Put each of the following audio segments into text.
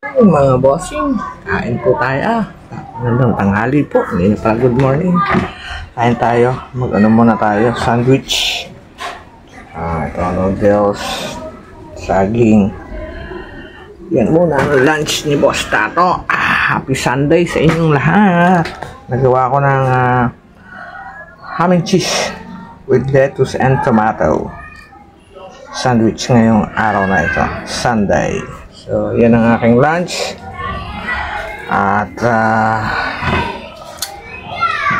Mga bossing, kain po tayo. Magandang tanghali po, hindi na pala good morning. Kain tayo, mag-ano muna tayo, sandwich. Ito noodles, saging. Yan muna ang lunch ni Boss Tato. Happy Sunday sa inyong lahat. Nagawa ko ng ham and cheese with lettuce and tomato. Sandwich ngayong araw na ito, Sunday. So, yan ang aking lunch. At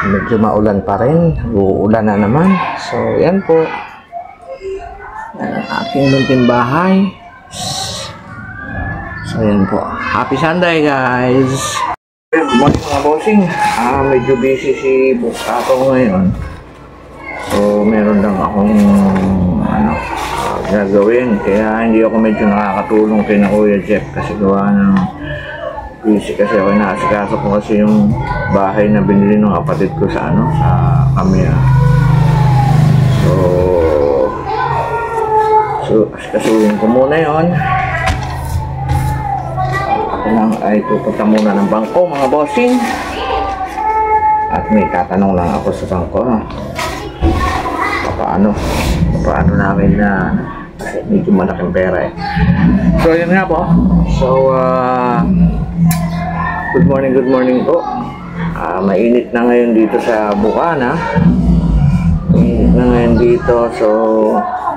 medyo maulan pa rin. Uulan na naman. So, yan po. Yan ang aking munting bahay. So, yan po. Happy Sunday, guys! Good morning, mga bossing. Medyo busy si Boss Tato ngayon. So, meron lang akong gagawin, kaya hindi ako medyo nakakatulong kay na Kuya Jeff kasi gawa ng busy kasi ako inaasikaso ko kasi yung bahay na binili ng kapatid ko sa sa Kamya. So asikasuhin ko muna yon. Ako lang ay pupunta muna ng bangko, mga bossing, at may tatanong lang ako sa bangko paano namin na medyo malaking pera eh. So yun nga po. So good morning po. Mainit na ngayon dito sa Bukana. Mainit na ngayon dito. So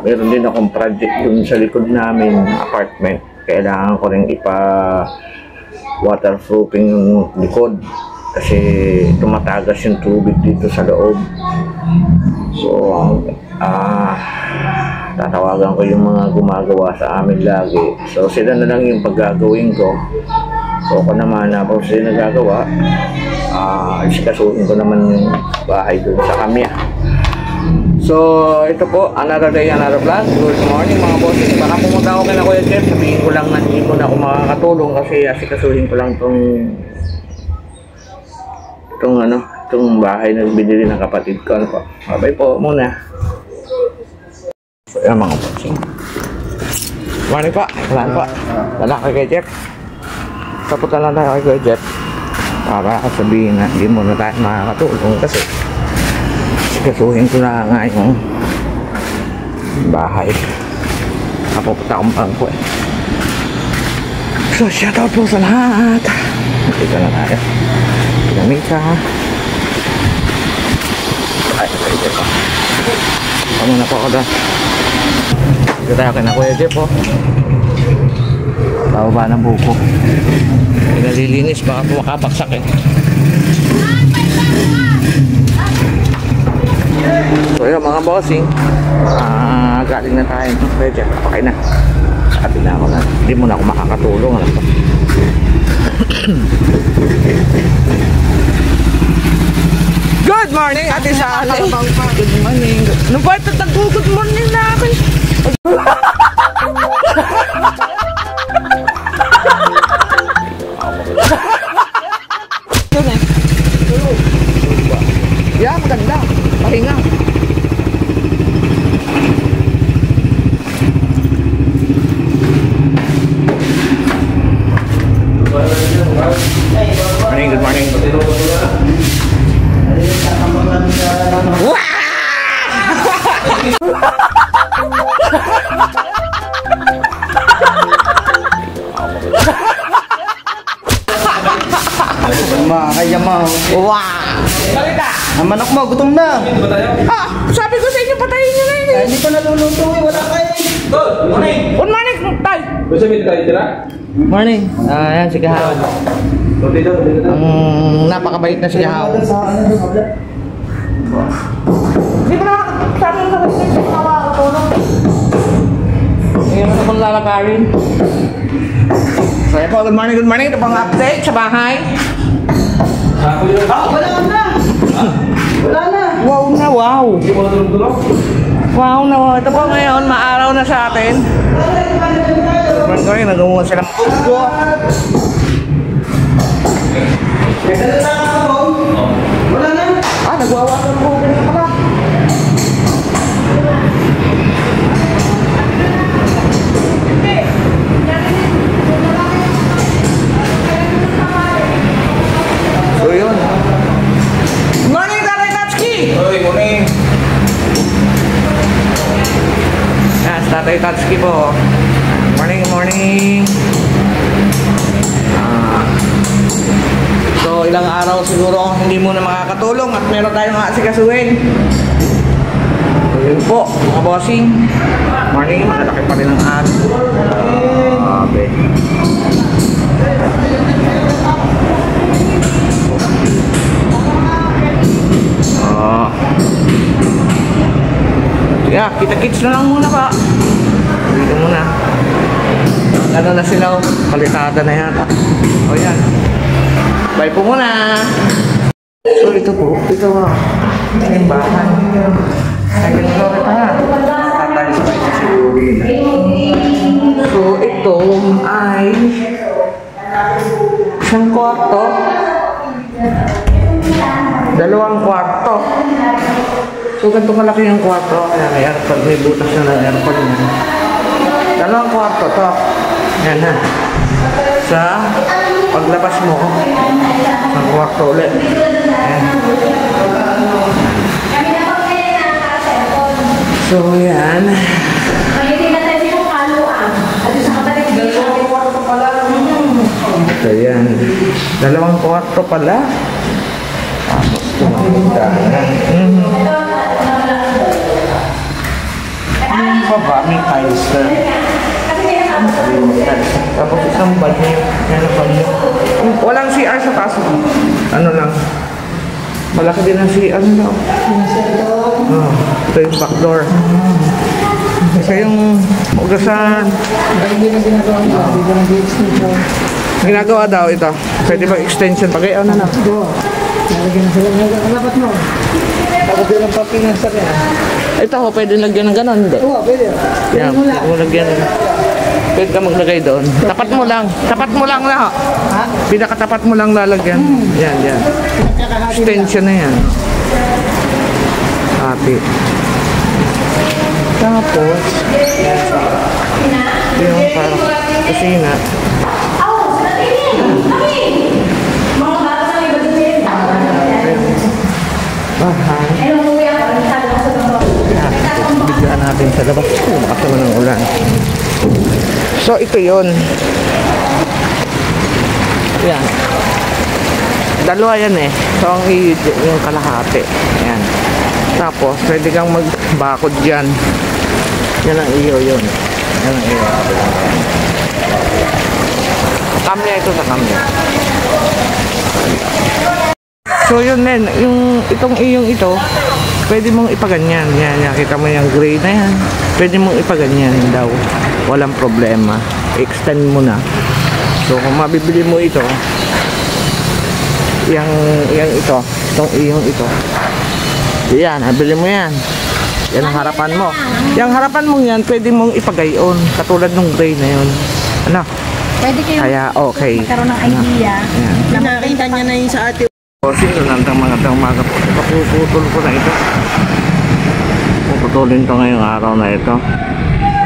meron din akong project dun sa likod namin apartment. Kailangan ko rin waterproofing yung likod kasi tumatagas yung tubig dito sa loob. So tatawagan ko yung mga gumagawa sa amin lagi. So sila na lang yung paggagawin ko. So ako naman po sila nagagawa, isikasuhin ko naman yung bahay doon sa Kamya. So ito po, another day, another vlog. Good morning, mga bossing. Baka pumunta ako kay na Kuya Jeff, sabihin ko lang na hindi ko na ako makakatulong kasi asikasuhin ko lang itong bahay na binili ng kapatid ko. Bye po muna. So, yan mga bossing. Morning pa. Salaan pa. Salaan kay Jeff. Kapunta lang tayo kay Jeff para sabihin na hindi mo na tayo makakatulong kasi sikasuhin ko na nga yung bahay. Kapunta akong bangko eh. So, shoutout po sa lahat. Dito na tayo. Pinamita. Ay, Jeff. Ano na po ako doon. Dito tayo kay na Kuya Jeff po. Bababa ng buko. Nalilinis, baka po makabaksak eh. So yun mga bossing, galing na tayo. Kuya Jeff, pakay na. Sabi na ako na hindi mo na ako makakatulong. Ano ba? Good morning, Ate Sally. Good morning. Ano ba ito? Good morning na akin. Yeah, maganda. Pahinga. Morning, good morning. Kaya mo. Wow! Ang manok mo, gutom na. Sabi ko sa inyo, patayin nyo na yun eh. Hindi pa naluluto eh, wala kayo. Good morning! Good morning, tay! Gusto mo tayo tira? Morning. Ayan, si Kahaw. Napakabait na si Kahaw. Hindi ko na sabi ko sa kasi nakakatulong. Ngayon na akong lalakarin. So yun po, good morning. Ito pang update sa bahay. Wala na. Wala na. Wow na, wow. Hindi mo natulog-tulog? Wow na, wow. Ito po ngayon, maaraw na sa atin. Good morning, nagumuha silang pugo. Wala na. Nagwawa ng pugo na pala. araw siguro hindi muna makakatulong at meron tayong aasikasuhin. So yun po, mga bossing. Morning, malalaki pa rin ang aso. Grabe. Yeah, kita-kits na lang muna pa. Dito muna. Ano na sila, palitada na yata. O yan. Bye po muna. So ito po, ito yung bahay. Second floor ito ha. Tatay sa kayo siguro. So ito ay isang kwarto. Dalawang kwarto. So ganito kalaki yung kwarto. Kaya may aircon, may butas na ng aircon niya. Dalawang kwarto to. Yan ha. Sa paglabas mo, ang kwarto ulit. Ayan. So yan. So yan. Dalawang kwarto pala. Tapos tumanda. Yung baba, may tiles na. Tapos isang banyo. Yan ang banyo. Walang CR sa taas. Ano lang. Malaki din ang CR na. Ito yung back door. Isa yung ugasan. Ginagawa daw ito. Pwede ba extension? Pag-ayaw na na. Nalagyan na sila. Dapat mo. Tapos yun ang papinasa rin. Ito ho, pwede lagyan ng gano'n, hindi? Oo, pwede. Yan, kung lagyan na. Pwede ka maglagay doon. Tapat mo lang. Tapat mo lang na. Ha? Pinakatapat mo lang lalagyan. Yan, yan. Extension na yan. Ate. Tapos, yung parang kusina. Bahay. Bigyan natin sa labas. Lakas naman ng ulan. So, ito yun. Yan. Dalawa yan eh. So, ang yung kalahati. Yan. Tapos, pwede kang magbakod dyan. Yan ang iyo yun. Yan ang iyo. Kamya ito sa kamya. So, yun din. Itong iyong ito, pwede mong ipaganyan. Yan, nakita mo yung gray na yan. Pwede mong ipaganyan daw. Walang problema. Extend mo na. So, kung mabibili mo ito, yung ito, itong iyong ito. Yan, nabili mo yan. Yan ang harapan mo. Yung harapan mo yan, pwede mong ipagayon. Katulad ng gray na yun. Ano? Pwede kayo Kaya, okay. magkaroon ng idea. Yan. Nakita niya na yung sa ate. Kasi nandang mga umaga po. Kapuputol ko na ito. Puputulin to ngayong araw na ito.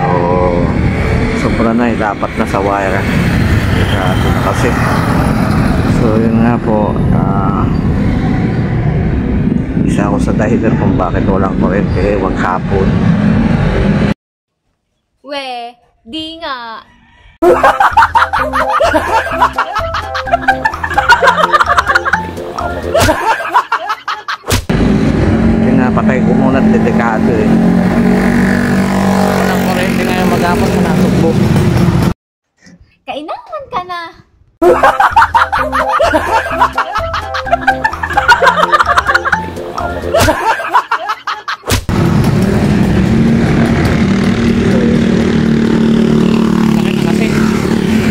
So, sobra na eh. Dapat na sa wire. Kasi. So, yun nga po. Isa ako sa dahilan kung bakit walang kuryente. Huwag hapon. We, di nga. Pinapatay ko muna at delikado eh. Walang kuryente ngayon maghapon na nasugbo. Kainaman ka na.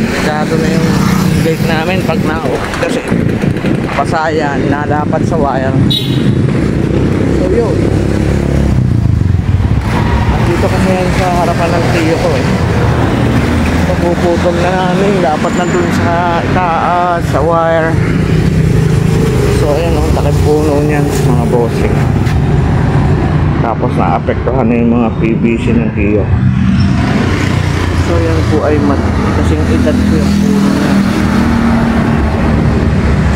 Masyado na yung gate namin pag na-off kasi pasayan na dapat sa wire. So yun. At dito kasi yan sa harapan ng tiyo ko eh. Pagpuputol na namin dapat nandun sa itaas, sa wire. So ayun ang takip puno niyan mga bossing. Tapos naapektuhan na yung mga PVC ng tiyo. So yan po ay kasing edad ko yung puno niya.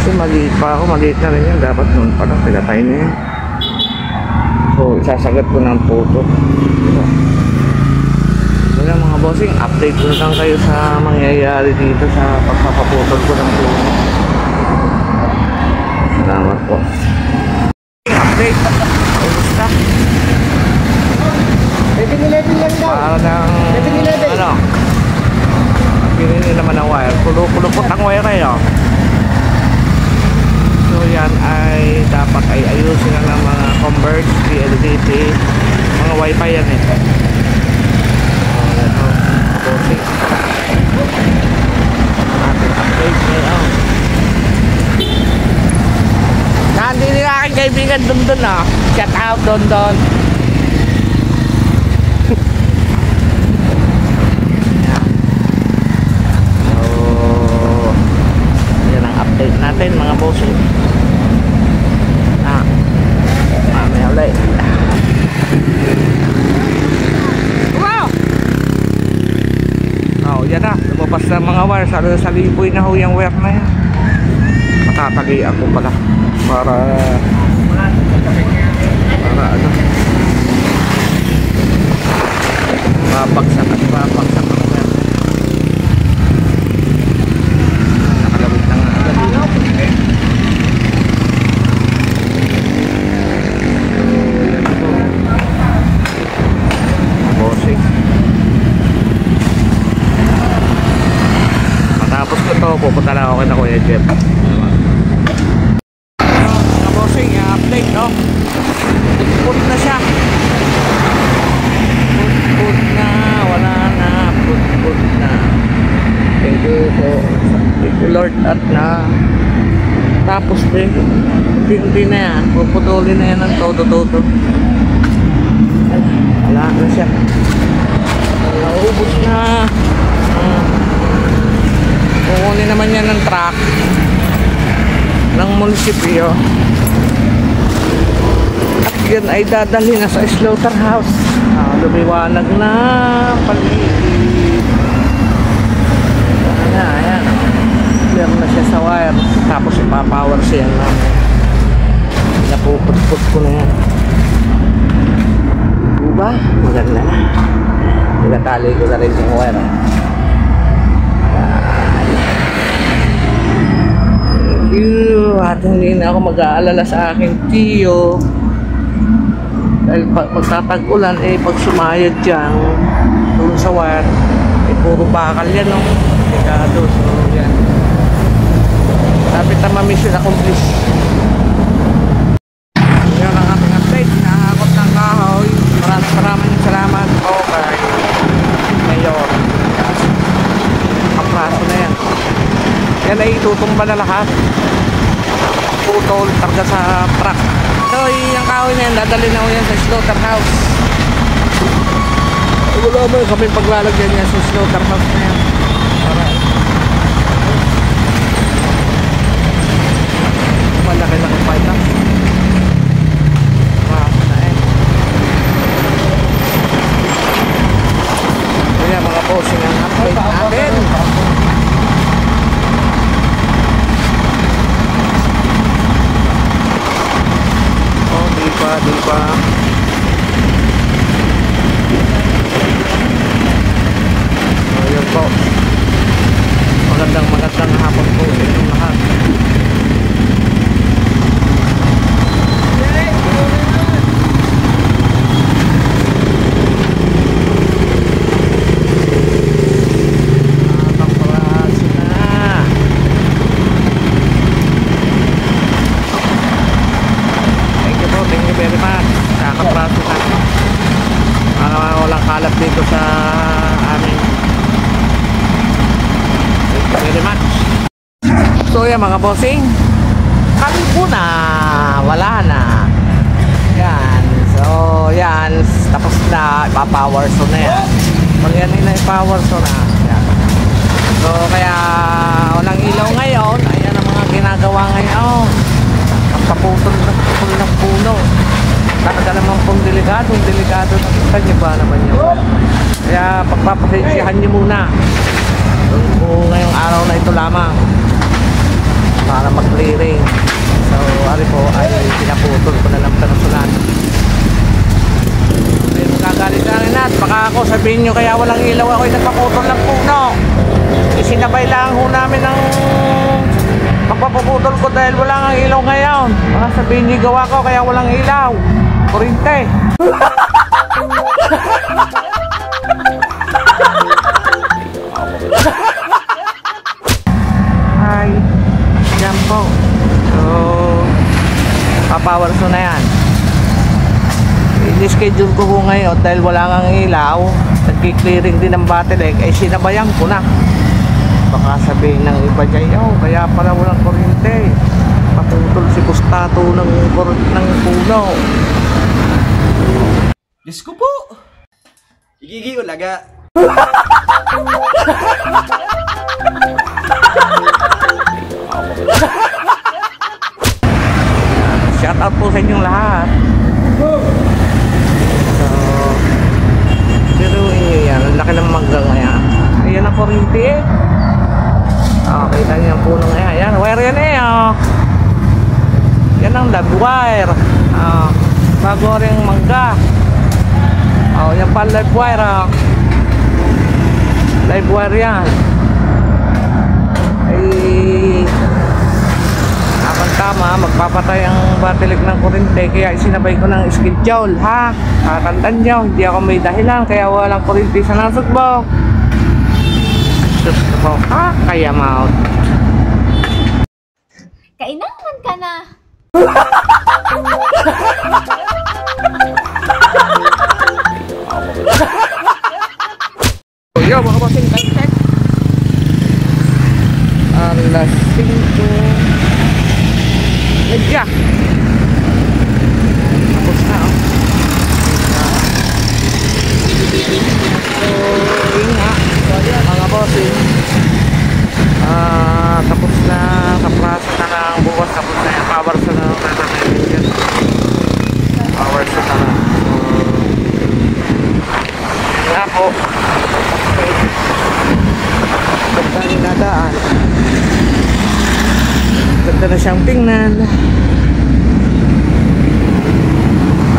Kasi maliit pa ako, maliit na rin yun. Dapat noon pa lang pinatay na yun. So isasagat ko ng photo. So yan mga bossing, update ko lang kayo sa mangyayari dito sa pagpapaputol ko ng puno. Salamat po. Update. Kumusta? 11 lang daw. Parang, ano, pinili naman ang wire. Pulo-pulupot ang wire kayo. So yan ay dapat ay ayusin na ng mga Converge, PLDT, mga wifi yan eh. Ito, bossing. Ating update ngayon. Nandi nila aking kaibigan dun ah. Shout out dun. Update natin mga bossing. Mamaya ulit. Wow! Oh, yan na. Lumabas na mga wire. Sa liboy na ho yung wire na yan. Matatalian ko pala. Para ano. Mapagsak ang wire. Nakalawit na nga. Bossing. Matapos ko to, pupunta na ako kay na Kuya Jeff. Mga bossing, update no? Put na siya. Put na, wala na, put na. Thank you po. Thank you Lord at na tapos din hindi na yan, puputulin na yan ng todo wala na siya, naubos na. Kukunin naman yan ng truck ng munisipyo at yan ay dadalhin na sa slaughterhouse. Lumiwanag na paligid. Ayan, clear na siya sa wire. Tapos ipapower siya na napuput-put ko na yan. Diba? Maganda na. Nilatali ko na rin yung wire. Thank you. At hindi na ako mag-aalala sa aking tiyo. Dahil pagtatag-ulan, pag sumayad dyan doon sa wire, puro bakal yan, no? Dekado, so yan. Dapat na mission accomplished. Yan ang ating update. Nakakot ng kahoy. Maraming salamat po kay Mayor. Ang praso na yan. Yan ay itutumba na lahat. Putol, targa sa truck. So yung kahoy na yan, dadali na ko yan sa slaughterhouse. Wala mo kami paglalagyan niya sa slaughterhouse na yan. Malaki-laki pa ito. Wow, na kaya mga bossing ang update natin. Oh, di ba? Yun po. Magandang hapon po sa inyong lahat. Thank you very much. Kakapraso na. Para walang kalat dito sa amin. Very much. So yan mga bossing, kami po na wala na yan. So yan, tapos na ipa-power so na yan. Pag yan na ipa-power so na yan. So kaya walang ilaw ngayon. Ayan ang mga ginagawa ngayon. Ang paputol ng puno. Talaga naman pong delikado nakita niyo ba naman yun. Kaya pagpapasensyahan niyo muna ngayong araw na ito lamang para mag-clearing. So ari po ay pinaputol ko na lang personal. Ay magagalit ka rin at baka ako sabihin nyo kaya walang ilaw ako ay nagpaputol ng puno. Isinabay lang ho namin ng Magpapaputol ko dahil wala nga ilaw ngayon. Baka sabihin niyo gawa ko kaya walang ilaw. Kurinte. Ay, yan po. So, papower so na yan. I-schedule ko ngayon dahil wala nga ilaw. Nagki-clearing din ng battery. Eh, sinabayan ko na. Baka sabihin ng iba dyan, oh, kaya pala walang kuryente. Paputol si Gustato ng puno. Diyos ko po! Igigi ulaga. Shout out po sa inyong lahat. So, biruin nyo yan. Ang laki ng mangga ngayon. Ayan ang kuryente eh. Kita niyo yung puno ngayon. Ayan, wire yan eh. Yan ang live wire. Bago rin mangga. Yan pa live wire. Live wire yan. Ay, tama, magpapatay ang battery ng kuryente. Kaya isinabay ko ng schedule, ha? Tatandaan nyo, hindi ako may dahilan. Kaya walang kuryente sa nasugbo. Sus ko, ha? Kaya maut. Kainaman ka na. Yo, mga bossing, time check. Alas 5. Medya. Tapos na, oh. So, yun nga. Mga bossing. Tapos na. Kapraso na lang. Bukas tapos na yung power sa na. Power sa na lang. So, nga po. Ganda rin nadaan. Ganda na siyang tingnan.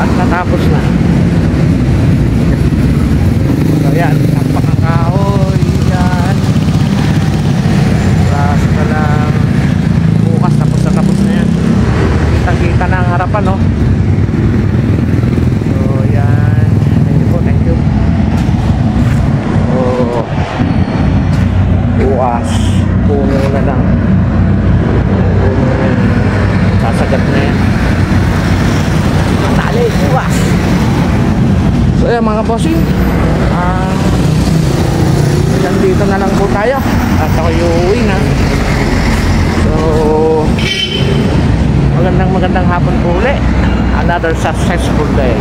At natapos na. So yan, napakakahoy yan. Tapos na lang. Bukas tapos na yan. Kita-kita na ang harapan, no? So yan. Thank you. Oh, bukas puno na lang. Sasagat na yan. Tali, bukas. So yan mga bossing, dito na lang po tayo at ako uuwi na. So magandang hapon po ulit. Another successful day.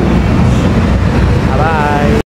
Bye.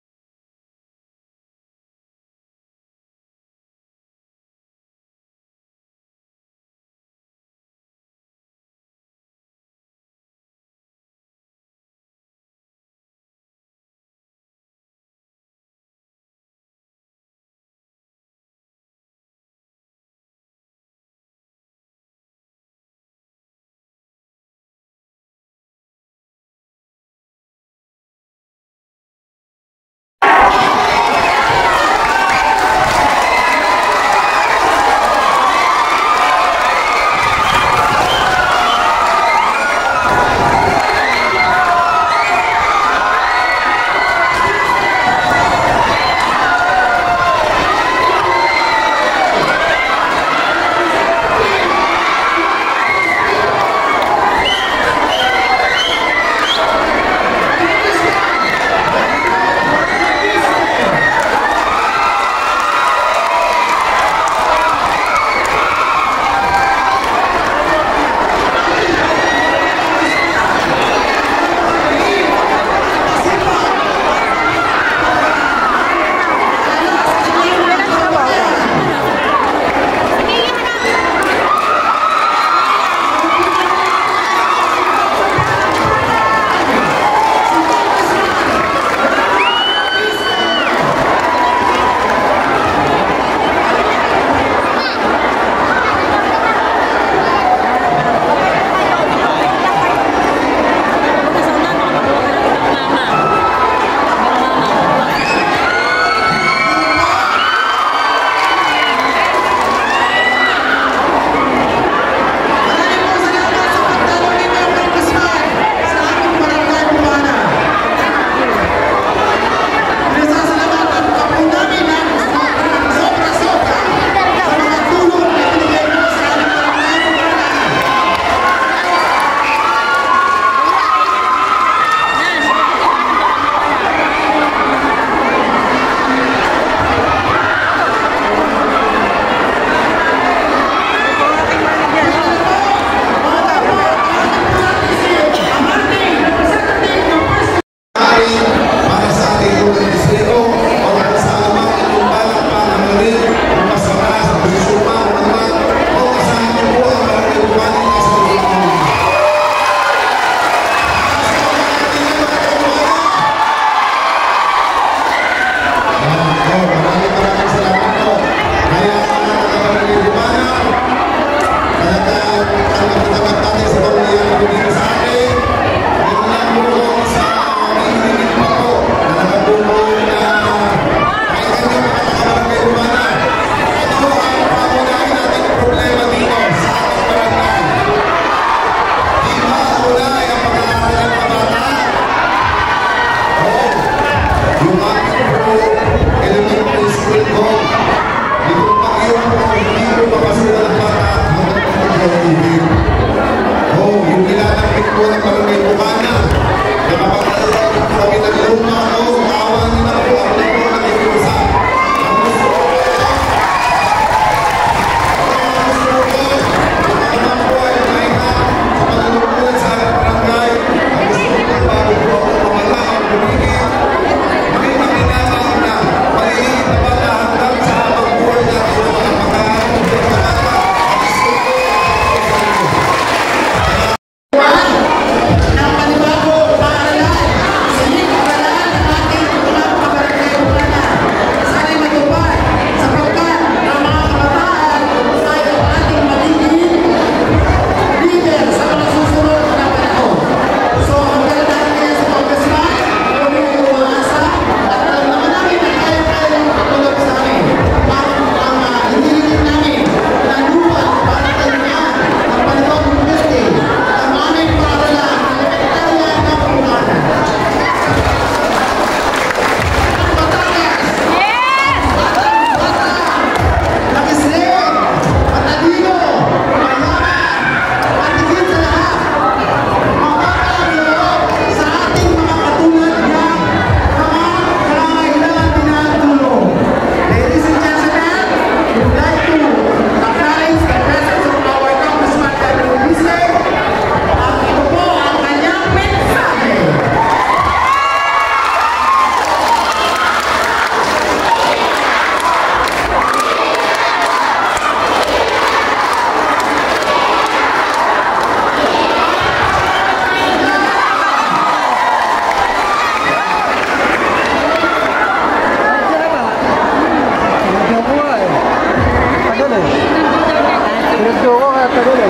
Diretso ko kaya tagal eh.